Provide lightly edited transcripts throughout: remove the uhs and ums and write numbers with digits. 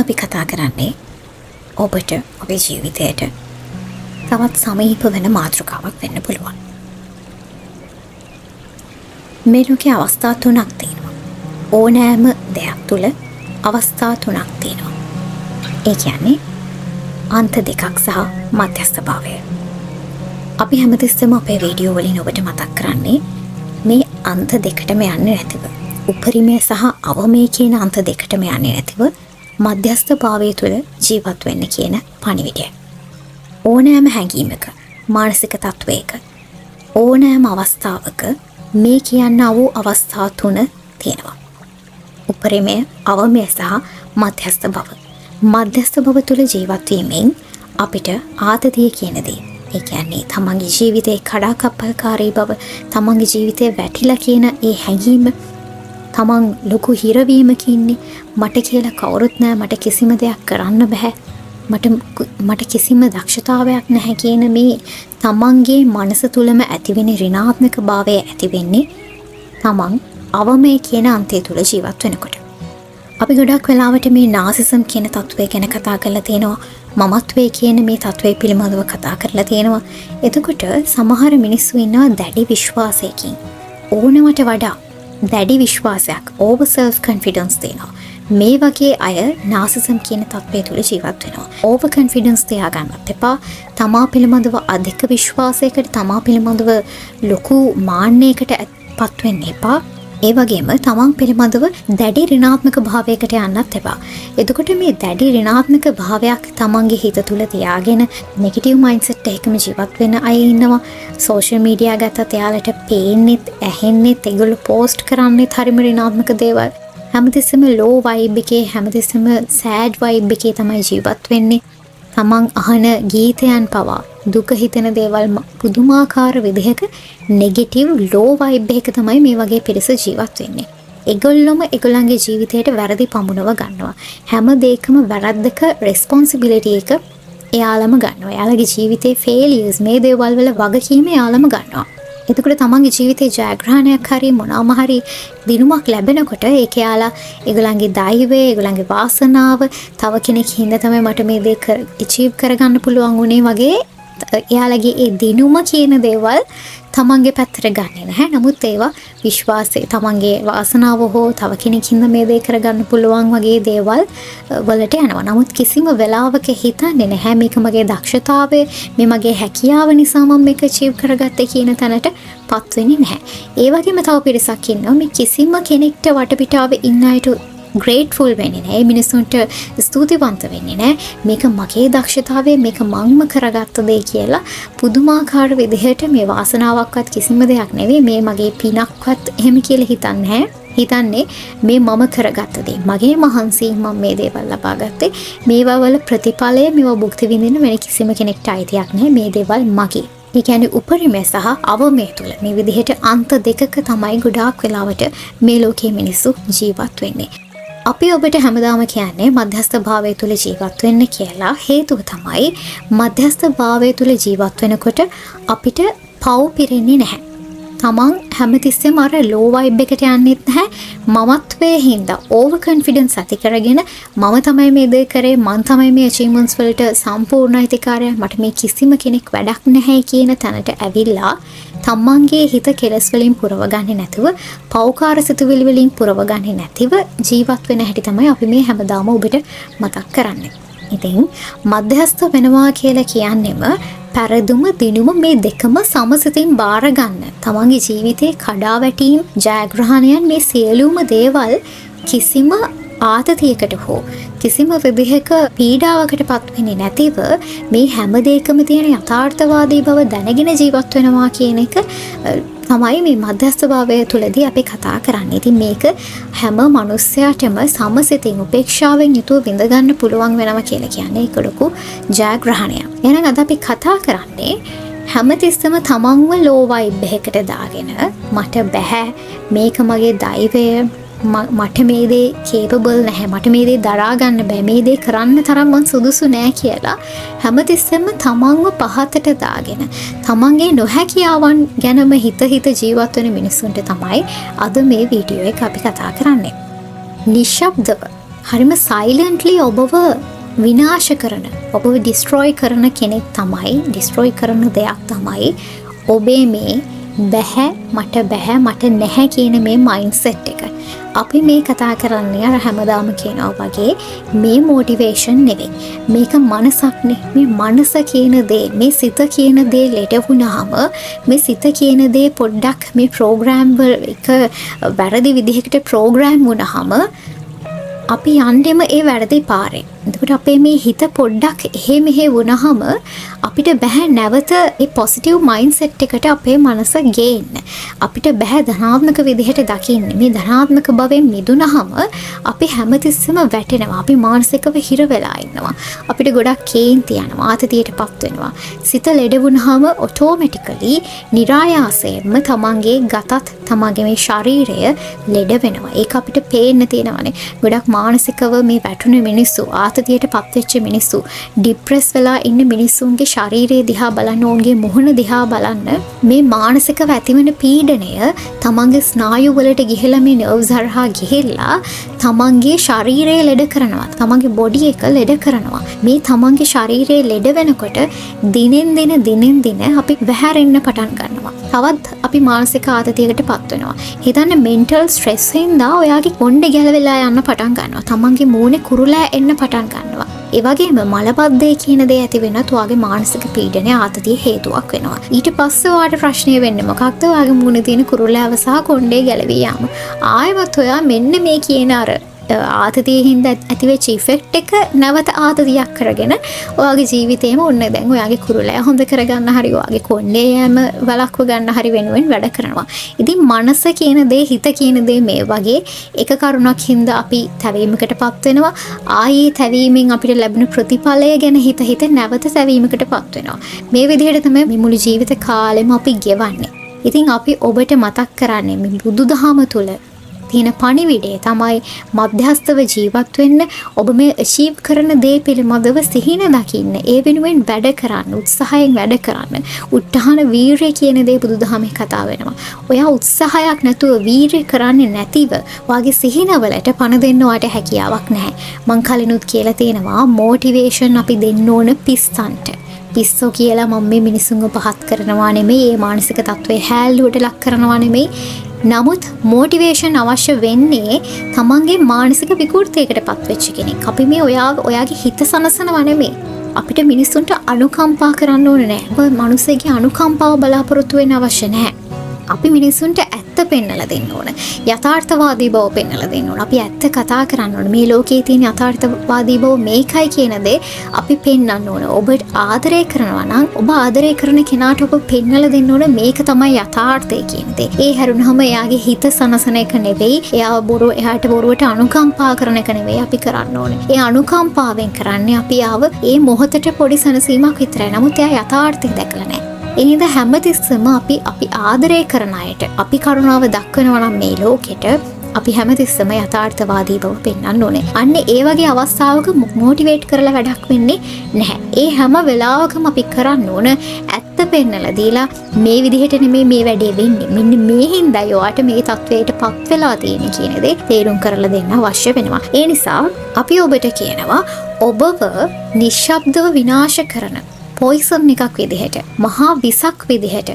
අපි කතා කරන්නේ ඔබට ඔබේ ජීවිතයට තවත් සමීප වෙන මාතෘකාවක් වෙන්න පුළුවන්. මේ ලෝකේ අවස්ථා තුනක් තියෙනවා. ඕනෑම දෙයක් තුළ අවස්ථා තුනක් තියෙනවා. ඒ කියන්නේ අන්ත දෙකක් සහ මධ්‍යස්ථභාවය. අපි හැමතිස්සෙම අපේ වීඩියෝ වලින් ඔබට මතක් කරන්නේ මේ අන්ත දෙකටම යන්නේ නැතිව, උපරිමය සහ අවමය කියන අන්ත දෙකටම යන්නේ නැතිව මධ්‍යස්ථභාවය තුළ ජීවත් වෙන්න කියන පණිවිඩය. ඕනෑම හැඟීමක, මානසික තත්වයක, ඕනෑම අවස්ථාවක මේ කියන්නා වූ අවස්ථා තුන තියෙනවා. උපරිමය, අවමය සහ මධ්‍යස්ථ බව. මධ්‍යස්ථ බව තුළ ජීවත් වීමෙන් අපිට ආතතිය කියන දේ, ඒ කියන්නේ තමන්ගේ ජීවිතේ කඩාකප්පල්කාරී බව, තමන්ගේ ජීවිතේ වැටිලා කියන ඒ හැඟීම, තමන් ලොකු හිරවීමක ඉන්නේ, මට කියලා කවුරුත් නැහැ, මට කිසිම දෙයක් කරන්න බෑ, මට කිසිම දක්ෂතාවයක් නැහැ කියන මේ තමන්ගේ මනස තුළම ඇතිවෙන ඍණාත්මක භාවය ඇති වෙන්නේ තමන් අවමය කියන අන්තය තුළ ජීවත් වෙනකොට. අපි ගොඩක් වෙලාවට මේ නාසිසම් කියන තත්වය ගැන කතා කරලා තියෙනවා. මමත්වයේ කියන මේ තත්වය පිළිබඳව කතා කරලා තියෙනවා. එතකොට සමහර මිනිස්සු ඉන්නවා දැඩි විශ්වාසයකින්. ඕනවට වඩා දැඩි විශ්වාසයක්, ඕවර් සෙල්ෆ් කොන්ෆිඩන්ස් තියෙනවා. මේ වගේ අය නාසිසම් කියන තත්වය තුළ ජීවත් වෙනවා. ඕවර් කොන්ෆිඩන්ස් තියාගන්නත් එපා. තමා පිළිබඳව අධික විශ්වාසයකට, තමා පිළිබඳව ලොකු මාන්නයකට පත් වෙන්න එපා. ඒ වගේම තමන් පිළිබඳව දැඩි ඍණාත්මක භාවයකට යන්නත් එපා. එතකොට මේ දැඩි ඍණාත්මක භාවයක් තමන්ගේ හිත තුළ තියාගෙන නෙගටිව් මයින්ඩ්සෙට් එකකම ජීවත් වෙන අය ඉන්නවා. සෝෂල් මීඩියා ගත්තත් එයාලට පේන්නෙත්, ඇහෙන්නෙත්, ඒගොල්ලෝ පෝස්ට් කරන්නෙත් හරිම ඍණාත්මක දේවල්. හැමතිස්සෙම ලෝ වයිබ් එකේ, හැමතිස්සෙම සෑඩ් වයිබ් එකේ තමයි ජීවත් වෙන්නේ. තමන් අහන ගීතයන් පවා දුක හිතෙන දේවල්, පුදුමාකාර විදිහක නෙගටිව් ලෝ වයිබ් එක තමයි මේ වගේ පිරිස ජීවත් වෙන්නේ. ඒගොල්ලොම ඒගොල්ලන්ගේ ජීවිතයට වැරදි පමුණව ගන්නවා. හැම දෙයකම වැරද්දක රෙස්පොන්සිබිලිටි එක එයාලම ගන්නවා. එයාලගේ ජීවිතේ ෆේලියර්ස්, මේ දේවල් වල වගකීම එයාලම ගන්නවා. එතකොට තමන්ගේ ජීවිතේ ජයග්‍රහණයක් හරි මොනවාම හරි දිනුමක් ලැබෙනකොට ඒක එයාලා ඒගොල්ලන්ගේ දෛවය, ඒගොල්ලන්ගේ වාසනාව, තව කෙනෙක් හින්දා තමයි මට මේ දේ අචීව් කරගන්න පුළුවන් වුණේ වගේ එයාලගේ ඒ දිනුම කියන දේවල් තමන්ගේ පැත්තට ගන්නේ නැහැ. නමුත් ඒවා විශ්වාසය, තමන්ගේ වාසනාව හෝ තව කෙනෙක් හින්දා මේ දේ කරගන්න පුළුවන් වගේ දේවල් වලට යනවා. නමුත් කිසිම වෙලාවක හිතන්නේ නැහැ මේක මගේ දක්ෂතාවය, මේ මගේ හැකියාව නිසා මම මේක අචීව් කරගත්තේ කියන තැනට පත් වෙන්නේ නැහැ. ඒ වගේම තව පිරිසක් ඉන්නවා මේ කිසිම කෙනෙක්ට වටපිටාවේ ඉන්න අයට ග්‍රේට්ෆුල් වෙන්නේ නැහැ. මිනිස්සුන්ට ස්තුතිවන්ත වෙන්නේ නැහැ. මේක මගේ දක්ෂතාවය, මේක මංම කරගත්ත දේ කියලා පුදුමාකාර විදිහට මේ වාසනාවක්වත් කිසිම දෙයක් නෙවෙයි, මේ මගේ පිනක්වත් එහෙම කියලා හිතන්නේ නැහැ. හිතන්නේ මේ මම කරගත්ත දේ, මගේ මහන්සියෙන් මම මේ දේවල් ලබා ගත්තේ, මේවා වල ප්‍රතිඵලය මේවා භුක්ති විඳින්න වෙන කිසිම කෙනෙක්ට අයිතියක් නැහැ. මේ දේවල් මගේ. ඒ කියන්නේ උපරිමය සහ අවමය තුළ මේ විදිහට අන්ත දෙකක තමයි ගොඩාක් වෙලාවට මේ ලෝකයේ මිනිස්සු ජීවත් වෙන්නේ. අපි ඔබට හැමදාම කියන්නේ මධ්‍යස්ථ භාවය තුළ ජීවත් වෙන්න කියලා. හේතුව තමයි මධ්‍යස්ථ භාවය තුළ ජීවත් වෙනකොට අපිට පව් පිරෙන්නේ නැහැ. තමන් හැමතිස්සෙම අර ලෝ වයිබ් එකට යන්නෙත් නැහැ. මමත්වයේ හින්දා ඕවර් කොන්ෆිඩන්ස් ඇති කරගෙන මම තමයි මේ දේ කරේ, මම තමයි මේ අචීව්මන්ට්ස් වලට සම්පූර්ණ අයිතිකාරයා, මට මේ කිසිම කෙනෙක් වැඩක් නැහැ කියන තැනට ඇවිල්ලා තමන්ගේ හිත කෙලස් වලින් පුරව ගන්නේ නැතුව, පෞකාර සිතුවිලි වලින් පුරව ගන්නේ නැතිව ජීවත් වෙන හැටි තමයි අපි මේ හැමදාම ඔබට මතක් කරන්නේ. ඉතින් මධ්‍යස්ථ වෙනවා කියලා කියන්නේම පෙරදුම දිනුම මේ දෙකම සමසිතින් බාර ගන්න. තමන්ගේ ජීවිතේ කඩාවැටීම්, ජයග්‍රහණයන්, මේ සියලුම දේවල් කිසිම ආතතියකට හෝ කිසිම විදිහක පීඩාවකට පත් වෙන්නේ නැතිව මේ හැම දෙයකම තියෙන යථාර්ථවාදී බව දැනගෙන ජීවත් වෙනවා කියන එක තමයි මේ මධ්‍යස්ථභාවය තුළදී අපි කතා කරන්නේ. ඉතින් මේක හැම මනුස්සයාටම සමසිතින් උපේක්ෂාවෙන් යුතුව විඳ ගන්න පුළුවන් වෙනවා කියලා කියන්නේ ඒක ලොකු ජයග්‍රහණයක්. එහෙනම් අද අපි කතා කරන්නේ හැමතිස්සෙම තමන්ව ලෝ වයිබ් එකකට දාගෙන මට බෑ, මේක මගේ දෛවය, මට මේ දේ කේපබල් නැහැ, මට මේ දේ දරා ගන්න බෑ, මේ දේ කරන්න තරම් මං සුදුසු නෑ කියලා හැමතිස්සෙම තමන්ව පහතට දාගෙන තමන්ගේ නොහැකියාවන් ගැනම හිත ජීවත් වෙන මිනිස්සුන්ට තමයි අද මේ වීඩියෝ එක අපි කතා කරන්නේ. නිශ්ශබ්දව හරිම සයිලන්ට්ලි ඔබව විනාශ කරන, ඔබව ඩිස්ට්‍රොයි කරන කෙනෙක් තමයි, ඩිස්ට්‍රොයි කරන දෙයක් තමයි ඔබේ මේ බැහැ, මට නැහැ කියන මේ මයින්ඩ්සෙට් එක. අපි මේ කතා කරන්නේ අර හැමදාම කියනවා වගේ මේ මොටිවේෂන් නෙවෙයි. මේක මනසක්නේ. මේ මනස කියන දේ, මේ සිත කියන දේ ලෙඩ වුණාම, මේ සිත කියන දේ පොඩ්ඩක් මේ ප්‍රෝග්‍රෑම් එක වැරදි විදිහකට ප්‍රෝග්‍රෑම් වුණාම අපි යන්නෙම ඒ වැරදි පාරේ. එතකොට අපේ මේ හිත පොඩ්ඩක් එහෙ මෙහෙ වුණාම අපිට බෑ නැවත ඒ පොසිටිව් මයින්ඩ්සෙට් එකට අපේ මනස ගේන්න. අපිට බෑ ධනාත්මක විදිහට දකින්න. මේ ධනාත්මක භවෙන් මිදුණාම අපි හැමතිස්සෙම වැටෙනවා. අපි මානසිකව හිර වෙලා ඉන්නවා. අපිට ගොඩක් කේන්ති යනවා, ආතතියටපත් වෙනවා. සිත ලෙඩ වුණාම ඔටෝමැටිකලි નિરાයාසයෙන්ම තමන්ගේ ගතත්, තමන්ගේ මේ ශරීරය ලෙඩ වෙනවා. ඒක අපිට පේන්න තියෙනවානේ. ගොඩක් මානසිකව මේ වැටුණු මිනිස්සු, ආතතියට පත්වෙච්ච මිනිස්සු, ડિප්‍රෙස් වෙලා ඉන්න මිනිස්සුන්ගේ ශරීරය දිහා බලන්න, ඔවුන්ගේ මුහුණ දිහා බලන්න, මේ මානසිකව ඇතිවන පීඩනය තමන්ගේ ස්නායු වලට ගිහිලා මේ නර්ව්ස් හරහා ගිහිල්ලා තමන්ගේ ශරීරය ලෙඩ කරනවා. තමන්ගේ බොඩි එක ලෙඩ කරනවා. මේ තමන්ගේ ශරීරය ලෙඩ වෙනකොට දිනෙන් දින අපි වැහැරෙන්න පටන් ගන්නවා. තවත් අපි මානසික ආතතියකට පත් වෙනවා. හිතන්න මෙන්ටල් ස්ට්‍රෙස් හින්දා ඔයාගේ කොණ්ඩේ ගැලවිලා යන්න පටන් ගන්නවා. තමන්ගේ මූණේ කුරුලෑ එන්න පටන් ගන්නවා. ඒ වගේම මලබද්ධය කියන දේ ඇති වෙනත් ඔයාගේ මානසික පීඩනය, ආතතිය හේතුවක් වෙනවා. ඊට පස්සේ ඔයාට ප්‍රශ්නේ වෙන්නේ මොකක්ද? ඔයාගේ මූණේ තියෙන කුරුලෑව සහ කොණ්ඩේ ගැලවී යාම. ආයෙත් ඔයා මෙන්න මේ කියන අර ආතතිය හින්දා ඇතිවෙච්ච ඉෆෙක්ට් එක නැවත ආතතියක් කරගෙන ඔයාගේ ජීවිතේම ඔන්න දැන් ඔයාගේ කුරුලෑ හොඳ කරගන්න හරි, ඔයාගේ කොණ්ඩේ යෑම වළක්ව ගන්න හරි වෙනුවෙන් වැඩ කරනවා. ඉතින් මනස කියන දේ, හිත කියන දේ මේ වගේ එක කරුණක් හින්දා අපි තැවීමකටපත් වෙනවා. ආයේ තැවීමෙන් අපිට ලැබෙන ප්‍රතිඵලය ගැන හිත නැවත තැවීමකටපත් වෙනවා. මේ විදිහට තමයි මේ මුළු ජීවිත කාලෙම අපි ගෙවන්නේ. ඉතින් අපි ඔබට මතක් කරන්නේ මේ බුදුදහම තුල තියෙන පණිවිඩය තමයි මධ්‍යස්තව ජීවත් වෙන්න, ඔබ මේ අචීව් කරන දේ පිළිබඳව සිහින දකින්න, ඒ වෙනුවෙන් වැඩ කරන්න, උත්සාහයෙන් වැඩ කරන්න. උත්හාන වීරිය කියන දේ බුදුදහමේ කතා වෙනවා. ඔයා උත්සාහයක් නැතුව වීරිය කරන්නේ නැතිව වාගේ සිහිනවලට පණ දෙන්න වට හැකියාවක් නැහැ. මං කලිනුත් කියලා තියෙනවා මොටිවේෂන් අපි දෙන්න ඕන පිස්සන්ට. පිස්සෝ කියලා මම මේ මිනිසුන්ව පහත් කරනවා නෙමෙයි, ඒ මානසික තත්ත්වයේ හැල්ලුවට ලක් කරනවා නෙමෙයි. නමුත් මොටිවේෂන් අවශ්‍ය වෙන්නේ තමන්ගේ මානසික විකෘතියකට පත්වෙච්ච කෙනෙක්. අපි මේ ඔයාගේ හිත සනසනවා නෙමෙයි. අපිට මිනිස්සුන්ට අනුකම්පා කරන්න ඕනේ නැහැ. ඔබ මිනිස්සෙගේ අනුකම්පාව බලාපොරොත්තු වෙන්න අවශ්‍ය නැහැ. අපි මිනිස්සුන්ට ඇත්ත පෙන්නලා දෙන්න ඕන. යථාර්ථවාදී බව පෙන්නලා දෙන්න ඕන. අපි ඇත්ත කතා කරන්න ඕන. මේ ලෝකයේ තියෙන යථාර්ථවාදී බව මේකයි කියන දේ අපි පෙන්වන්න ඕන. ඔබ ආදරය කරනවා නම් ඔබ ආදරය කරන කෙනාට ඔබ පෙන්නලා දෙන්න ඕන මේක තමයි යථාර්ථය කියන දේ. ඒ හැරුණාම එයාගේ හිත සනසන එක නෙවෙයි, එයාට බොරුවට අනුකම්පා කරන එක නෙවෙයි අපි කරන්න ඕනේ. ඒ අනුකම්පාවෙන් කරන්නේ අපි ඒ මොහොතට පොඩි සනසීමක් විතරයි. නමුත් එයා යථාර්ථය දැකලා නැහැ. එනිද හැමතිස්සම අපි ආදරය කරන අයට අපි කරුණාව දක්වනවා නම් මේ ලෝකෙට අපි හැමතිස්සම යථාර්ථවාදී බව පෙන්වන්න ඕනේ. අන්න ඒ වගේ අවස්ථාවක මොටිවේට් කරලා වැඩක් වෙන්නේ නැහැ. ඒ හැම වෙලාවකම අපි කරන්න ඕන ඇත්ත පෙන්නලා දීලා මේ විදිහට නෙමෙයි මේ වැඩේ වෙන්නේ. මෙන්න මේ හින්දා ඔයාට මේ තත්වයට පත් වෙලා තියෙන කියන දේ තේරුම් කරලා දෙන්න අවශ්‍ය වෙනවා. ඒ නිසා අපි ඔබට කියනවා ඔබව නිශ්ශබ්දව විනාශ කරන පොයිසන් එකක් විදිහට, මහා විසක් විදිහට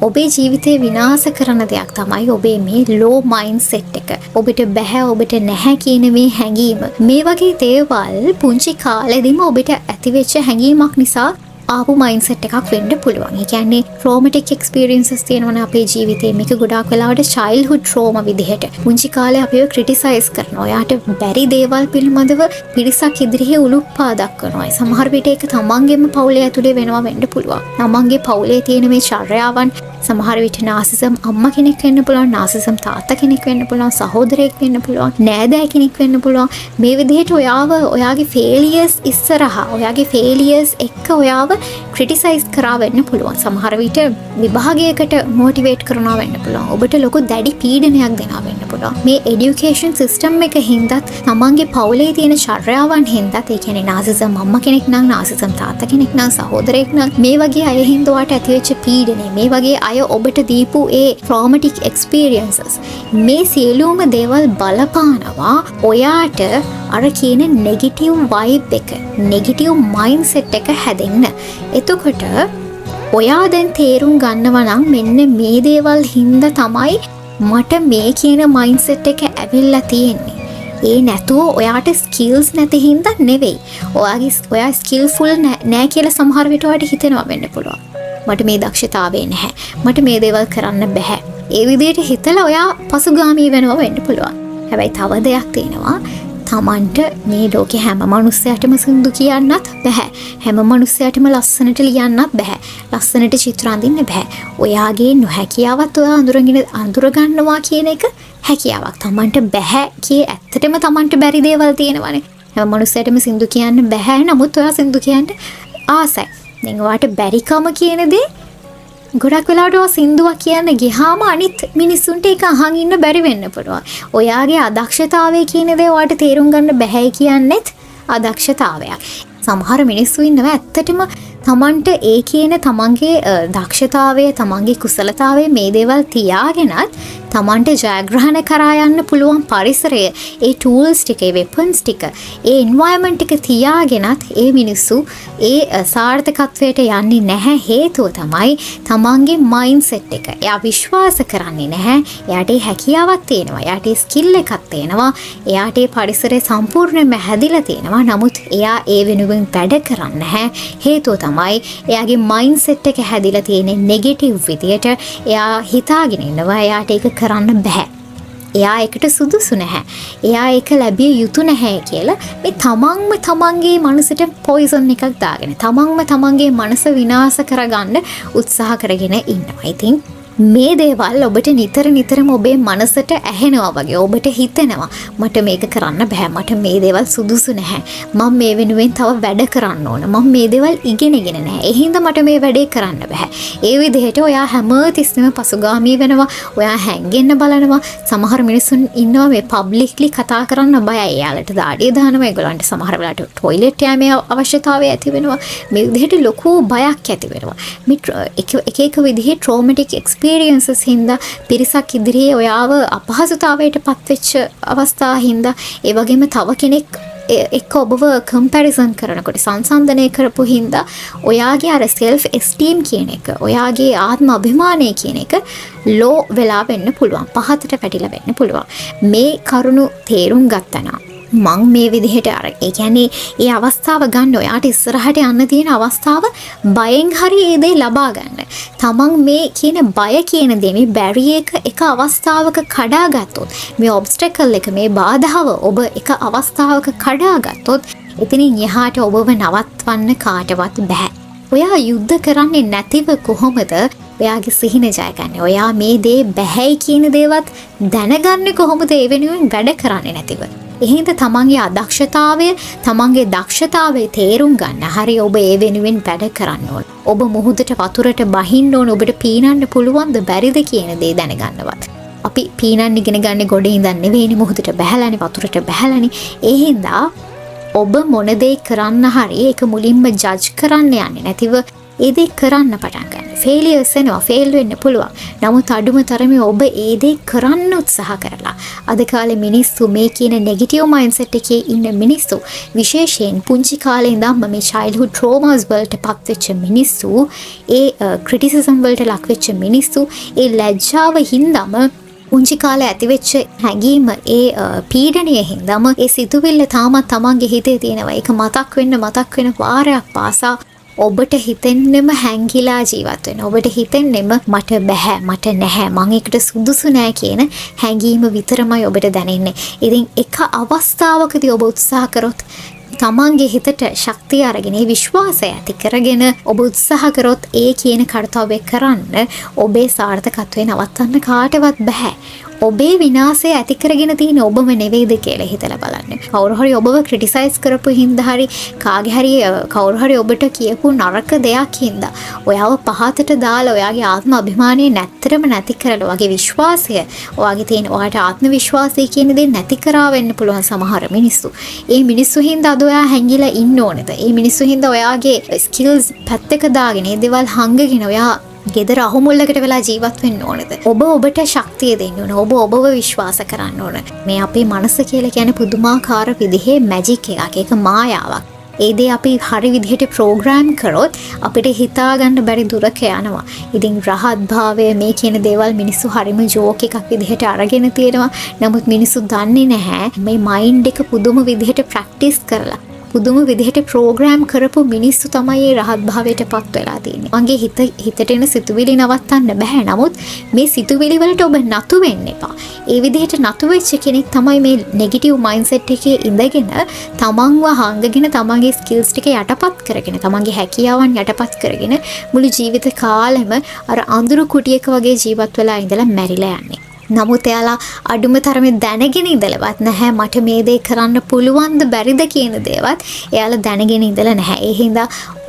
ඔබේ ජීවිතේ විනාශ කරන දෙයක් තමයි ඔබේ මේ ලෝ මයින්ඩ්සෙට් එක. ඔබට බෑ, ඔබට නැහැ කියන මේ හැඟීම. මේ වගේ දේවල් පුංචි කාලෙදිම ඔබට ඇතිවෙච්ච හැඟීමක් නිසා ආපු මයින්ඩ්සෙට් එකක් වෙන්න පුළුවන්. ඒ කියන්නේ ට්‍රෝමැටික් එක්ස්පීරියන්සස් තියෙනවනේ අපේ ජීවිතේ. මේක ගොඩාක් වෙලාවට චයිල්ඩ්හුඩ් ට්‍රෝමා විදිහට. පුංචි කාලේ අපිව ක්‍රිටිසයිස් කරනවා. එයාට බැරි දේවල් පිළිබඳව පිරිසක් ඉදිරියේ උලුප්පා දක්වනවා. සමහර විට ඒක තමන්ගේම පවුලේ ඇතුලේ වෙනවා වෙන්න පුළුවන්. තමන්ගේ පවුලේ තියෙන මේ චර්යාවන්, සමහර විට නාසිසම් අම්මා කෙනෙක් වෙන්න පුළුවන්, නාසිසම් තාත්තා කෙනෙක් වෙන්න පුළුවන්, සහෝදරයෙක් වෙන්න පුළුවන්, නෑදෑ කෙනෙක් වෙන්න පුළුවන්. මේ විදිහට ඔයාගේ ෆේලියර්ස් ඉස්සරහා, ඔයාගේ ෆේලියර්ස් එක්ක ඔයාව ක්‍රිටිසයිස් කරා වෙන්න පුළුවන්. සමහර විට විභාගයකට මොටිවේට් කරනවා වෙන්න පුළුවන්. ඔබට ලොකු දැඩි පීඩනයක් දෙනවා වෙන්න පුළුවන්. මේ එඩියුකේෂන් සිස්ටම් එක හින්දාත්, තමන්ගේ පවුලේ තියෙන චර්යාවන් හින්දාත්, ඒ කියන්නේ නාසිසම් අම්මා කෙනෙක් නම්, නාසිසම් තාත්තා කෙනෙක් නම්, සහෝදරයෙක් නම්, මේ වගේ අය හින්දා ඔයාට ඇතිවෙච්ච පීඩනය, මේ වගේ අය ඔබට දීපු ඒ ට්‍රෝමැටික් එක්ස්පීරියන්සස්, මේ සියලුම දේවල් බලපානවා ඔයාට අර කියන නෙගටිව් වයිබ් එක, නෙගටිව් මයින්ඩ්සෙට් එක හැදෙන්න. එතකොට ඔයා දැන් තේරුම් ගන්නවා නම් මෙන්න මේ දේවල් හින්දා තමයි මට මේ කියන මයින්ඩ්සෙට් එක ඇවිල්ලා තියෙන්නේ. ඒ නැතුව ඔයාට ස්කිල්ස් නැති හින්දා නෙවෙයි. ඔයා ස්කිල්ෆුල් නෑ කියලා සමහර විට ඔයාට හිතෙනවා වෙන්න පුළුවන්. මට මේ දක්ෂතාවය නැහැ. මට මේ දේවල් කරන්න බෑ. ඒ විදිහට හිතලා ඔයා පසුගාමී වෙනවා වෙන්න පුළුවන්. හැබැයි තව දෙයක් තියෙනවා. තමන්ට මේ ලෝකේ හැම මනුස්සයටම සින්දු කියන්නත් බෑ. හැම මනුස්සයටම ලස්සනට ලියන්නත් බෑ. ලස්සනට චිත්‍ර අඳින්න බෑ. ඔයාගේ නොහැකියාවත් ඔයා අඳුරගන්නවා කියන එක හැකියාවක්. තමන්ට බෑ කිය ඇත්තටම තමන්ට බැරි දේවල් තියෙනවානේ. හැම මනුස්සයටම සින්දු කියන්න බෑ. නමුත් ඔයා සින්දු කියන්න ආසයි. දැන් ඔයාට බැරිකම කියන දේ ගොඩක් වෙලාවට ඔය සින්දුවක් කියන්න ගියාම අනිත් මිනිස්සුන්ට ඒක අහන් ඉන්න බැරි වෙන්න පුළුවන්. ඔයාගේ අදක්ෂතාවය කියන දේ ඔයාට තේරුම් ගන්න බැහැ කියන්නේත් අදක්ෂතාවයක්. සමහර මිනිස්සු ඉන්නවා ඇත්තටම තමන්ට ඒ කියන තමන්ගේ දක්ෂතාවය, තමන්ගේ කුසලතාවය මේ දේවල් තියාගෙනත් තමන්ට ජයග්‍රහණ කරා යන්න පුළුවන් පරිසරය, ඒ ටූල්ස් ටික, ඒ වෙපන්ස් ටික, ඒ එන්වයරන්මන්ට් එක තියාගෙනත් ඒ මිනිස්සු ඒ සාර්ථකත්වයට යන්නේ නැහැ. හේතුව තමයි තමන්ගේ මයින්ඩ්සෙට් එක. එයා විශ්වාස කරන්නේ නැහැ. එයාට හැකියාවක් තියෙනවා. එයාට ස්කිල් එකක් තියෙනවා. එයාට පරිසරය සම්පූර්ණයෙන්ම හැදිලා තියෙනවා. නමුත් එයා ඒ වෙනුවෙන් වැඩ කරන්නේ නැහැ. හේතුව තමයි එයාගේ මයින්ඩ්සෙට් එක හැදිලා තියෙන්නේ නෙගටිව් විදියට. එයා හිතාගෙන ඉන්නවා එයාට ඒක කරන්න බෑ. එයා ඒකට සුදුසු නැහැ. එයා ඒක ලැබිය යුතු නැහැ කියලා මේ තමන්ම තමන්ගේ මනසට පොයිසන් එකක් දාගෙන තමන්ගේ මනස විනාශ කරගන්න උත්සාහ කරගෙන ඉන්නවා. ඉතින් මේ දේවල් ඔබට නිතරම ඔබේ මනසට ඇහෙනවා වගේ. ඔබට හිතෙනවා මට මේක කරන්න බෑ. මට මේ දේවල් සුදුසු නැහැ. මම මේ වෙනුවෙන් තව වැඩ කරන්න ඕන. මම මේ දේවල් ඉගෙනගෙන නැහැ. ඒ හින්දා මට මේ වැඩේ කරන්න බෑ. ඒ විදිහට ඔයා හැමතිස්සෙම පසුගාමී වෙනවා. ඔයා හැංගෙන්න බලනවා. සමහර මිනිස්සුන් ඉන්නවා මේ පබ්ලික්ලි කතා කරන්න බයයි. එයාලට දාඩිය දානවා. ඒගොල්ලන්ට සමහර වෙලාවට টয়ලට් යෑමේ අවශ්‍යතාවය ඇති වෙනවා. මේ විදිහට ලොකු බයක් ඇති වෙනවා. මේ එක විදිහේ ට්‍රොමැටික් එක්ස්පීරියන්සස් හින්දා පිරිසක් ඉදිරියේ ඔයාව අපහසුතාවයට පත්වෙච්ච අවස්ථා හින්දා ඒ වගේම තව කෙනෙක් එක්ක ඔබව කම්පැරිසන් කරනකොට සංසන්දනය කරපු හින්දා ඔයාගේ අර සෙල්ෆ් එස්ටීම් කියන එක, ඔයාගේ ආත්ම අභිමානය කියන එක ලෝ වෙලා වෙන්න පුළුවන්. පහතට වැටිලා වෙන්න පුළුවන්. මේ කරුණු තේරුම් ගත්තා මං මේ විදිහට අර ඒ කියන්නේ ඒ අවස්ථාව ගන්න ඔයාට ඉස්සරහට යන්න තියෙන අවස්ථාව බයෙන් හරි ඒ දේ ලබා ගන්න. තමන් මේ කියන බය කියන දේ මේ බැරියර් එක අවස්ථාවක කඩා ගත්තොත්, මේ ඔබ්ස්ටැකල් එක, මේ බාධාව ඔබ එක අවස්ථාවක කඩා ගත්තොත් එතනින් එහාට ඔබව නවත්වන්න කාටවත් බෑ. ඔයා යුද්ධ කරන්නේ නැතිව කොහොමද ඔයාගේ සිහින ජය ගන්න? ඔයා මේ දේ බැහැයි කියන දේවත් දැනගන්නේ කොහොමද? ඒ වෙනුවෙන් වැඩ කරන්නේ නැතිව. එහෙනම් තමන්ගේ අදක්ෂතාවය, තමන්ගේ දක්ෂතාවය තේරුම් ගන්න. හරි ඔබ ඒ වෙනුවෙන් වැඩ කරන්න ඕන. ඔබ මුහුදට වතුරට බහින්න ඕන. ඔබට පීනන්න පුළුවන්ද බැරිද කියන දේ දැනගන්නවත්. අපි පීනන්න ඉගෙන ගන්න ගොඩේ ඉඳන් නෙවෙයිනේ, මුහුදට බහැලානේ, වතුරට බහැලානේ. ඒ හින්දා ඔබ මොන දේ කරන්න හරි ඒක මුලින්ම ජජ් කරන්න යන්නේ නැතිව ඒ දේ කරන්න පටන් ගන්න. ෆේලියර්ස් එනවා, ෆේල් වෙන්න පුළුවන්. නමුත් අඩුම තරමේ ඔබ ඒ දේ කරන්න උත්සාහ කරලා. අද කාලේ මිනිස්සු මේ කියන නෙගටිව් මයින්ඩ්සෙට් එකේ ඉන්න මිනිස්සු, විශේෂයෙන් පුංචි කාලේ ඉඳන්ම මේ චයිල්ඩ්හුඩ් ට්‍රෝමාස් වලට පත් වෙච්ච මිනිස්සු, ඒ ක්‍රිටිසිසම් වලට ලක් වෙච්ච මිනිස්සු, ඒ ලැජ්ජාව හින්දාම පුංචි කාලේ ඇතිවෙච්ච හැඟීම, ඒ පීඩනය හින්දාම ඒ සිතුවිල්ල තාමත් තමන්ගේ හිතේ තියෙනවා. ඒක මතක් වෙන වාරයක් පාසා ඔබට හිතෙන්නෙම හැංගිලා ජීවත් වෙන. ඔබට හිතෙන්නෙම මට බෑ, මට නැහැ, මං එකට සුදුසු නෑ කියන හැඟීම විතරමයි ඔබට දැනෙන්නේ. ඉතින් එක අවස්ථාවකදී ඔබ උත්සාහ කරොත් තමන්ගේ හිතට ශක්තිය අරගෙන, ඒ විශ්වාසය ඇති කරගෙන ඔබ උත්සාහ කරොත් ඒ කියන කාර්යය කරන්න ඔබේ සාර්ථකත්වය නවත්තන්න කාටවත් බෑ. ඔබේ විනාශය ඇති කරගෙන තියෙන ඔබම නෙවෙයිද කියලා හිතලා බලන්න. කවුරු හරි ඔබව ක්‍රිටිසයිස් කරපු හින්දා හරි කාගේ හරි කවුරු හරි ඔබට කියපු නරක දෙයක් හින්දා ඔයාව පහතට දාලා ඔයාගේ ආත්ම අභිමානය නැත්තරම නැති කරලා ඔයාගේ විශ්වාසය, ඔයාගේ තියෙන ඔයාට ආත්ම විශ්වාසය කියන දේ නැති කරා වෙන්න පුළුවන් සමහර මිනිස්සු. ඒ මිනිස්සු හින්දා අද ඔයා හැංගිලා ඉන්න ඕනේද? ඒ මිනිස්සු හින්දා ඔයාගේ ස්කිල්ස් පැත්තක දාගෙන ඒ දේවල් හංගගෙන ඔයා ගෙදර අහුමුල්ලකට වෙලා ජීවත් වෙන්න ඕනද? ඔබ ඔබට ශක්තිය දෙන්න ඕන. ඔබ ඔබව විශ්වාස කරන්න ඕන. මේ අපේ මනස කියලා කියන්නේ පුදුමාකාර විදිහේ මැජික් එකක්. ඒක මායාවක්. ඒ දේ අපි හරි විදිහට ප්‍රෝග්‍රෑම් කරොත් අපිට හිතාගන්න බැරි දුරක යනවා. ඉතින් රහත් භාවය මේ කියන දේවල් මිනිස්සු හරිම ජෝක් එකක් විදිහට අරගෙන තියෙනවා. නමුත් මිනිස්සු දන්නේ නැහැ මේ මයින්ඩ් එක පුදුම විදිහට ප්‍රැක්ටිස් කරලා පුදුම විදිහට ප්‍රෝග්‍රෑම් කරපු මිනිස්සු තමයි මේ රහත් භාවයට පත් වෙලා තියෙන්නේ. මගේ හිතට එන සිතුවිලි නවත්තන්න බෑ. නමුත් මේ සිතුවිලි වලට ඔබ නතු වෙන්න එපා. ඒ විදිහට නතු වෙච්ච කෙනෙක් තමයි මේ නෙගටිව් මයින්ඩ්සෙට් එකේ ඉඳගෙන තමන්ව හංගගෙන තමන්ගේ ස්කිල්ස් ටික යටපත් කරගෙන තමන්ගේ හැකියාවන් යටපත් කරගෙන මුළු ජීවිත කාලෙම අර අඳුරු කුටියක වගේ ජීවත් වෙලා ඉඳලා මැරිලා යන්නේ. නමුත් එයාලා අඩුම තරමේ දැනගෙන ඉඳලවත් නැහැ මට මේ දේ කරන්න පුළුවන්ද බැරිද කියන දේවත් එයාලා දැනගෙන ඉඳලා නැහැ. ඒ හින්දා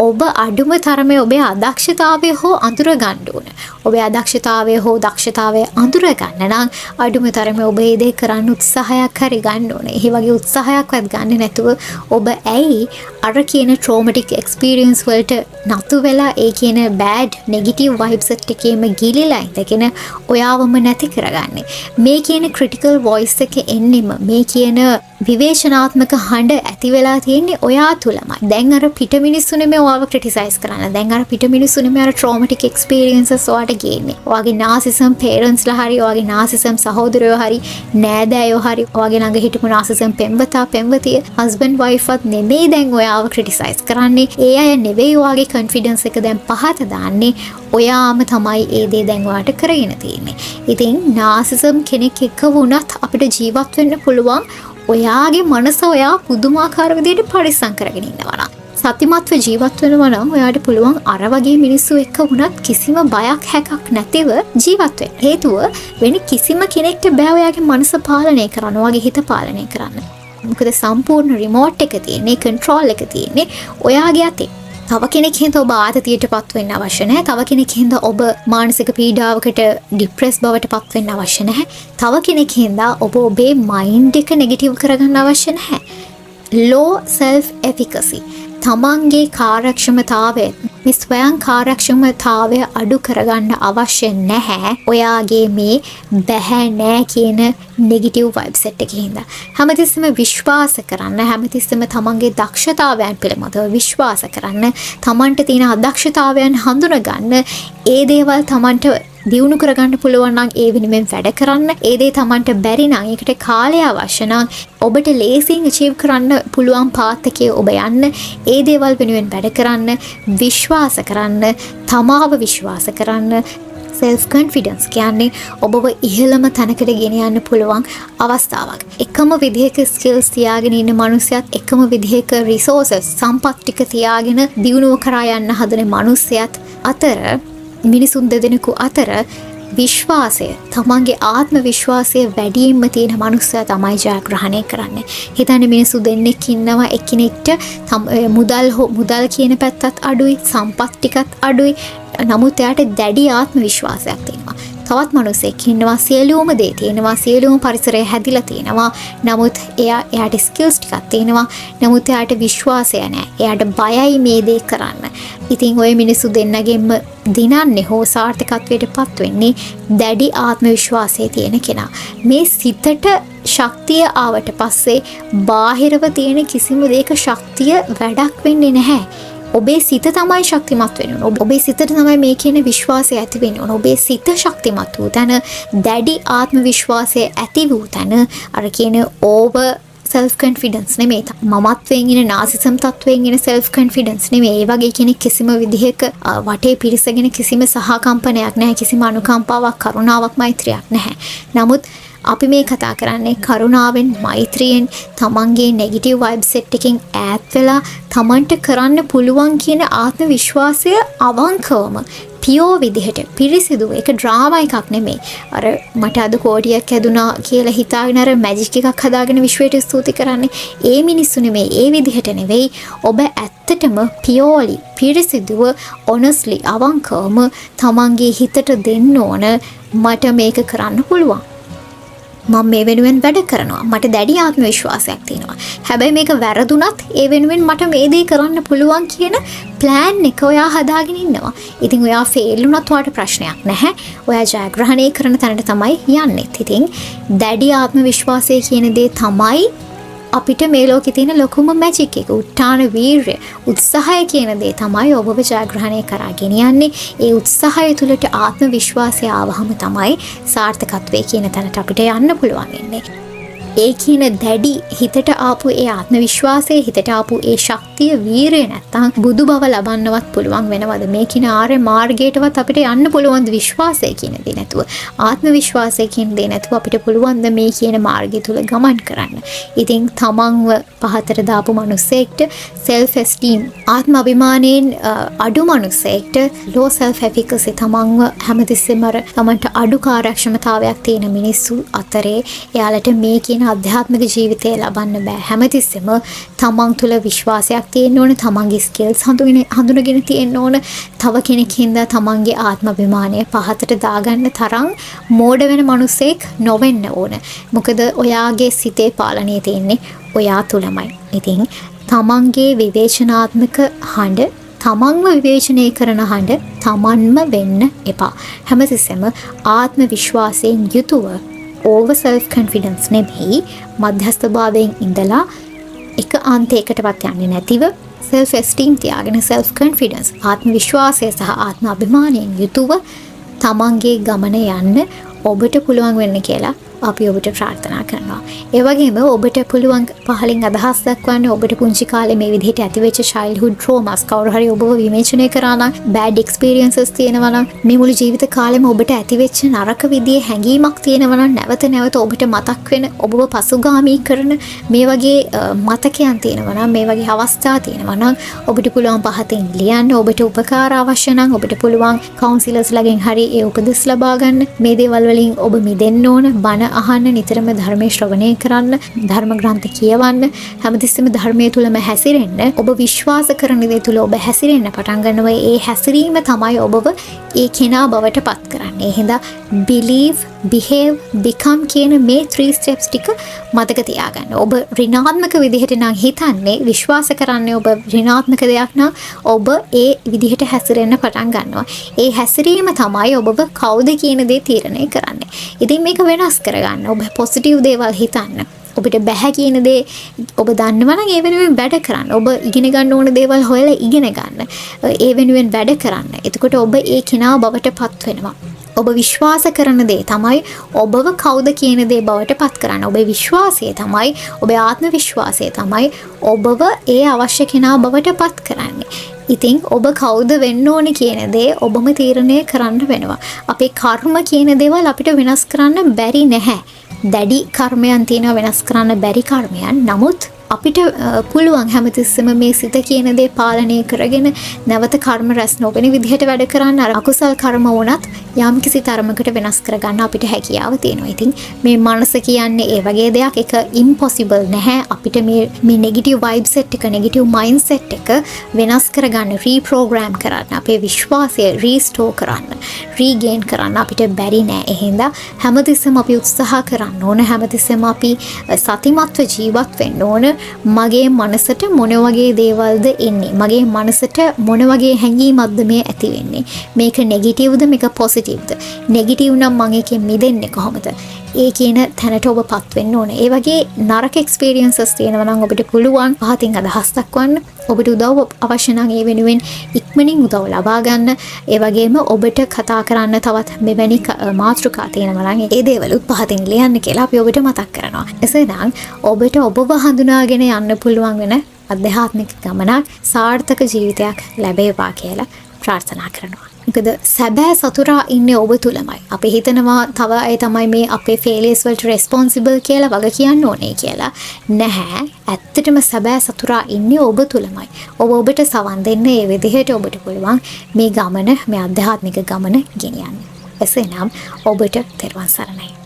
ඔබ අඩුම තරමේ ඔබේ අදක්ෂතාවය හෝ අඳුර ගන්න ඕන. ඔබේ අදක්ෂතාවය හෝ දක්ෂතාවය අඳුර ගන්න නම් අඩුම තරමේ ඔබ ඒ දේ කරන්න උත්සාහයක් හරි ගන්න ඕනේ. ඒ වගේ උත්සාහයක්වත් ගන්න නැතුව ඔබ ඇයි අර කියන ට්‍රෝමැටික් එක්ස්පීරියන්ස් වලට නතු වෙලා ඒ කියන බෑඩ් නෙගටිව් වයිබ්ස් එකේම ගිලිලා ඉඳගෙන ඔයාවම නැති කරගන්න. මේ කියන ක්‍රිටිකල් වොයිස් එක එන්නෙම මේ කියන විවේචනාත්මක හඬ ඇති වෙලා තියෙන්නේ ඔයා තුලමයි. දැන් අර පිට මිනිස්සු නෙමෙයි ඔයාව ක්‍රිටිසයිස් කරන්න. දැන් අර පිට මිනිස්සු නෙමෙයි අර ට්‍රෝමැටික් එක්ස්පීරියන්සස් ඔයාට ගේන්නේ. ඔයාගේ නාසිසම් පේරන්ට්ස්ලා හරි ඔයාගේ නාසිසම් සහෝදරයෝ හරි නෑදෑයෝ හරි ඔයාගේ ළඟ හිටපු නාසිසම් පෙම්වතා පෙම්වතිය හස්බන්ඩ් වයිෆ්වත් නෙමෙයි දැන් ඔයාව ක්‍රිටිසයිස් කරන්නේ. ඒ අය නෙවෙයි ඔයාගේ කොන්ෆිඩන්ස් එක දැන් පහත දාන්නේ. ඔයාම තමයි ඒ දේ දැන් ඔයාට කරගෙන තියෙන්නේ. ඉතින් නාසිසම් කෙනෙක් එක්ක වුණත් අපිට ජීවත් වෙන්න පුළුවන්. ඔයාගේ මනස ඔයා පුදුමාකාර විදිහට පරිස්සම් කරගෙන ඉන්නවා නම් සතිමත්ව ජීවත් වෙනවා නම් ඔයාට පුළුවන් අර වගේ මිනිස්සු එක්ක වුණත් කිසිම බයක් හැකක් නැතිව ජීවත් වෙන්න. හේතුව වෙන කිසිම කෙනෙක්ට බෑ ඔයාගේ මනස පාලනය කරන්න, ඔයාගේ හිත පාලනය කරන්න. මොකද සම්පූර්ණ රිමෝට් එක තියෙන්නේ, කන්ට්‍රෝල් එක තියෙන්නේ ඔයාගේ අතේ. තව කෙනෙක් හින්දා ඔබ ආතතියටපත් වෙන්න අවශ්‍ය නැහැ. තව කෙනෙක් හින්දා ඔබ මානසික පීඩාවකට ડિප්‍රෙස් බවටපත් වෙන්න අවශ්‍ය නැහැ. තව කෙනෙක් හින්දා ඔබ ඔබේ මයින්ඩ් එක නෙගටිව් කරගන්න අවශ්‍ය නැහැ. low self efficacy තමන්ගේ කාර්යක්ෂමතාවය මේ ස්වයං කාර්යක්ෂමතාවය අඩු කරගන්න අවශ්‍ය නැහැ. ඔයාගේ මේ බැහැ නෑ කියන නෙගටිව් වයිබ් සෙට් එකේ හින්දා හැමතිස්සෙම විශ්වාස කරන්න, හැමතිස්සෙම තමන්ගේ දක්ෂතාවයන් පිළිබඳව විශ්වාස කරන්න, තමන්ට තියෙන අදක්ෂතාවයන් හඳුනගන්න, ඒ දේවල් තමන්ට දියුණු කරගන්න පුළුවන් නම් ඒ වෙනුවෙන් වැඩ කරන්න. ඒ දේ තමන්ට බැරි නම් ඒකට කාලය අවශ්‍ය නම් ඔබට ලේසියෙන් අචීව් කරන්න පුළුවන් පාත් එකේ ඔබ යන්න. ඒ දේවල් වෙනුවෙන් වැඩ කරන්න, විශ්වාස කරන්න, තමාව විශ්වාස කරන්න. self confidence කියන්නේ ඔබව ඉහළම තැනකට ගෙන යන්න පුළුවන් අවස්ථාවක්. එකම විදිහක skills තියාගෙන ඉන්න මනුස්සයත් එකම විදිහක resources සම්පත් ටික තියාගෙන දියුණුව කරා යන්න හදන මනුස්සයත් අතර මිනිසුන් දෙදෙනෙකු අතර විශ්වාසය, තමන්ගේ ආත්ම විශ්වාසය වැඩියෙන්ම තියෙන මනුස්සයා තමයි ජයග්‍රහණය කරන්නේ. හිතන්නේ මිනිස්සු දෙන්නෙක් ඉන්නවා, එක්කෙනෙක්ට මුදල් කියන පැත්තත් අඩුයි, සම්පත් ටිකත් අඩුයි. නමුත් එයාට දැඩි ආත්ම විශ්වාසයක් තියෙනවා. තවත් මිනිසෙක් ඉන්නවා සියලුම දේ තියෙනවා, සියලුම පරිසරය හැදිලා තියෙනවා. නමුත් එයාට ස්කිල්ස් ටිකක් තියෙනවා. නමුත් එයාට විශ්වාසය නැහැ. එයාට බයයි මේ දේ කරන්න. ඉතින් ওই මිනිස්සු දෙන්නගෙන්ම දිනන්නේ හෝ සාර්ථකත්වයට පත් වෙන්නේ දැඩි ආත්ම විශ්වාසය තියෙන කෙනා. මේ සිතට ශක්තිය ආවට පස්සේ බාහිරව තියෙන කිසිම දෙයක ශක්තිය වැඩක් වෙන්නේ නැහැ. ඔබේ සිත තමයි ශක්තිමත් වෙන්න ඕන. ඔබේ සිතට තමයි මේ කියන විශ්වාසය ඇති වෙන්න ඕන. ඔබේ සිත ශක්තිමත් වූ තැන, දැඩි ආත්ම විශ්වාසය ඇති වූ තැන අර කියන ඕවර් self confidence නෙමෙයි. මමත්වයෙන් ඉන නාසිසම් තත්වයෙන් ඉන self confidence නෙමෙයි. ඒ වගේ කෙනෙක් කිසිම විදිහක වටේ පිරිසගෙන කිසිම සහකම්පනයක් නැහැ, කිසිම අනුකම්පාවක්, කරුණාවක්, මෛත්‍රියක් නැහැ. නමුත් අපි මේ කතා කරන්නේ කරුණාවෙන්, මෛත්‍රියෙන් තමන්ගේ නෙගටිව් වයිබ් සෙට් එකෙන් ඈත් වෙලා තමන්ට කරන්න පුළුවන් කියන ආත්ම විශ්වාසය අවංකවම පියෝ විදිහට පිරිසිදු, ඒක ඩ්‍රාමා එකක් නෙමෙයි. අර මට අද කෝටියක් ඇදුනා කියලා හිතාගෙන අර මැජික් එකක් හදාගෙන විශ්වයට ස්තුති කරන්නේ ඒ මිනිස්සු නෙමෙයි. ඒ විදිහට නෙවෙයි. ඔබ ඇත්තටම පියෝලි, පිරිසිදුව, ඔනස්ලි, අවංකවම තමන්ගේ හිතට දෙන්න ඕන මට මේක කරන්න පුළුවන්. මම මේ වෙනුවෙන් වැඩ කරනවා. මට දැඩි ආත්ම විශ්වාසයක් තියෙනවා. හැබැයි මේක වැරදුනත් ඒ වෙනුවෙන් මට මේ දේ කරන්න පුළුවන් කියන ප්ලෑන් එක ඔයා හදාගෙන ඉන්නවා. ඉතින් ඔයා ෆේල් වුණත් ඔයාට ප්‍රශ්නයක් නැහැ. ඔයා ජයග්‍රහණය කරන තැනට තමයි යන්නේ. ඉතින් දැඩි ආත්ම විශ්වාසය කියන දේ තමයි අපිට මේ ලෝකේ තියෙන ලොකුම මැජික් එක. උත්තාන වීර්ය, උත්සාහය කියන දේ තමයි ඔබව ජයග්‍රහණය කරා ගෙනියන්නේ. ඒ උත්සාහය තුළට ආත්ම විශ්වාසය ආවහම තමයි සාර්ථකත්වයේ කියන තැනට අපිට යන්න පුළුවන් වෙන්නේ. ඒ කියන දැඩි හිතට ආපු ඒ ආත්ම විශ්වාසය, හිතට ආපු ඒ ශක්තිය, වීරය නැත්තම් බුදු බව ලබන්නවත් පුළුවන් වෙනවද? මේ කියන ආර්ය මාර්ගයටවත් අපිට යන්න පුළුවන් විශ්වාසය කියන දේ නැතුව, ආත්ම විශ්වාසය කියන දේ නැතුව අපිට පුළුවන් ද මේ කියන මාර්ගය තුල ගමන් කරන්න. ඉතින් තමන්ව පහතට දාපු මිනිස්සෙක්ට self esteem, ආත්ම අභිමානයෙන් අඩු මිනිස්සෙක්ට low self efficacy, තමන්ව හැමතිස්සෙම තමන්ට අඩු කාර්යක්ෂමතාවයක් තියෙන මිනිස්සු අතරේ එයාලට මේ කියන අධ්‍යාත්මික ජීවිතය ලබන්න බෑ. හැමතිස්සෙම තමන් තුළ විශ්වාසයක් තියෙන්න ඕන, තමන්ගේ ස්කිල්ස් හඳුනගෙන තියෙන්න ඕන. තව කෙනෙක් හින්දා තමන්ගේ ආත්ම අභිමානය පහතට දාගන්න තරම් මෝඩ වෙන මිනිසෙක් නොවෙන්න ඕන. මොකද ඔයාගේ සිතේ පාලනය තියෙන්නේ ඔයා තුළමයි. ඉතින් තමන්ගේ විවේචනාත්මක හඬ, තමන්ව විවේචනය කරන හඬ තමන්ම වෙන්න එපා. හැමතිස්සෙම ආත්ම විශ්වාසයෙන් යුතුව, over self confidence නෙමෙයි, මධ්‍යස්ථභාවයෙන් ඉඳලා එක අන්තයකටවත් යන්නේ නැතිව self esteem තියාගෙන, self confidence, ආත්ම විශ්වාසය සහ ආත්ම අභිමානයෙන් යුතුව තමන්ගේ ගමන යන්න ඔබට පුළුවන් වෙන්න කියලා අපි ඔබට ප්‍රාර්ථනා කරනවා. ඒ වගේම ඔබට පුළුවන් පහලින් අදහස් දක්වන්න, ඔබට පුංචි කාලේ මේ විදිහට ඇතිවෙච්ච childhood traumas, කවුරු හරි ඔබව විමර්ශනය කරා නම්, bad experiences තියෙනවා නම්, මේ මුළු ජීවිත කාලෙම ඔබට ඇතිවෙච්ච නරක විදිහේ හැඟීමක් තියෙනවා නම්, නැවත නැවත ඔබට මතක් වෙන, ඔබව පසුගාමී කරන මේ වගේ මතකයන් තියෙනවා නම්, මේ වගේ අවස්ථා තියෙනවා නම්, ඔබට පුළුවන් පහතින් ලියන්න. ඔබට උපකාර අවශ්‍ය නම් ඔබට පුළුවන් කවුන්සිලර්ස් ළගෙන් හරි ඒ උපදෙස් ලබා ගන්න. මේ දේවල් වලින් ඔබ මිදෙන්න ඕන. බණ අහන්න, නිතරම ධර්මයේ ශ්‍රවණය කරන්න, ධර්ම ග්‍රන්ථ කියවන්න, හැමතිස්සෙම ධර්මයේ තුලම හැසිරෙන්න. ඔබ විශ්වාස කරන දේ තුල ඔබ හැසිරෙන්න පටන් ගන්නවා. ඒ හැසිරීම තමයි ඔබව ඒ කෙනා බවට පත් කරන්නේ. එහෙනම් believe, behave, become කියන මේ 3 steps ටික මතක තියාගන්න. ඔබ ඍණාත්මක විදිහට නම් හිතන්නේ, විශ්වාස කරන්නේ ඔබ ඍණාත්මක දෙයක් නම් ඔබ ඒ විදිහට හැසිරෙන්න පටන් ගන්නවා. ඒ හැසිරීම තමයි ඔබව කවුද කියන දේ තීරණය කරන්නේ. ඉතින් මේක වෙනස් කරගන්න. ඔබ පොසිටිව් දේවල් හිතන්න. ඔබට බැහැ කියන දේ ඔබ දන්නවා නම් ඒ වෙනුවෙන් වැඩ කරන්න. ඔබ ඉගෙන ගන්න ඕන දේවල් හොයලා ඉගෙන ගන්න. ඒ වෙනුවෙන් වැඩ කරන්න. එතකොට ඔබ ඒ කෙනා බවට පත් වෙනවා. ඔබ විශ්වාස කරන දේ තමයි ඔබව කවුද කියන දේ බවට පත් කරන්න. ඔබේ විශ්වාසය තමයි, ඔබේ ආත්ම විශ්වාසය තමයි ඔබව ඒ අවශ්‍ය කෙනා බවට පත් කරන්නේ. ඉතින් ඔබ කවුද වෙන්න ඕනේ කියන දේ ඔබම තීරණය කරන්න වෙනවා. අපේ කර්ම කියන දේවල් අපිට වෙනස් කරන්න බැරි නැහැ. දැඩි කර්මයන් තියෙනවා, වෙනස් කරන්න බැරි කර්මයන්. නමුත් අපිට පුළුවන් හැමතිස්සෙම මේ සිත කියන දේ පාලනය කරගෙන නැවත කර්ම රැස් නොවෙන විදිහට වැඩ කරන්න. අර අකුසල් කර්ම වුණත් යම් කිසි තරමකට වෙනස් කරගන්න අපිට හැකියාව තියෙනවා. ඉතින් මේ මනස කියන්නේ ඒ වගේ දෙයක්. ඒක impossible නැහැ. අපිට මේ negative vibe set එක, negative mindset එක වෙනස් කරගන්න, reprogram කරන්න, අපේ විශ්වාසය restore කරන්න, regain කරන්න අපිට බැරි නෑ. එහෙනම් හැමතිස්සෙම අපි උත්සාහ කරන්න ඕන. හැමතිස්සෙම අපි සතිමත්ව ජීවත් වෙන්න ඕන. මගේ මනසට මොන වගේ දේවල්ද එන්නේ? මගේ මනසට මොන වගේ හැඟීමක්ද මේ ඇති වෙන්නේ? මේක නෙගටිව්ද, මේක පොසිටිව්ද? නෙගටිව් නම් මම එකෙන් මිදෙන්නේ කොහොමද? ඒ කියන තැනට ඔබ පත් වෙන්න ඕන. ඒ වගේ නරක එක්ස්පීරියන්සස් තියෙනවා නම් ඔබට පුළුවන් පහතින් අදහස් දක්වන්න. ඔබට උදව් අවශ්‍ය නම් ඒ වෙනුවෙන් ඉක්මනින් උදව් ලබා ගන්න. ඒ වගේම ඔබට කතා කරන්න තවත් මෙවැනි මාතෘකා තියෙනවා නම් ඒ දේවලුත් පහතින් ලියන්න කියලා අපි ඔබට මතක් කරනවා. එසේනම් ඔබට ඔබව හඳුනාගෙන යන්න පුළුවන් වෙන අධ්‍යාත්මික ගමනක්, සාර්ථක ජීවිතයක් ලැබේවා කියලා ප්‍රාර්ථනා කරනවා. මොකද සැබෑ සතුරා ඉන්නේ ඔබ තුලමයි. අපි හිතනවා තව අය තමයි මේ අපේ ෆේලියර්ස් වලට රෙස්පොන්සිබල් කියලා, වග කියන්න ඕනේ කියලා. නැහැ. ඇත්තටම සැබෑ සතුරා ඉන්නේ ඔබ තුලමයි. ඔබට සවන් දෙන්න ඒ විදිහට ඔබට පුළුවන් මේ ගමන, මේ අධ්‍යාත්මික ගමන ගෙනියන්න. එසේනම් ඔබට තෙරුවන් සරණයි.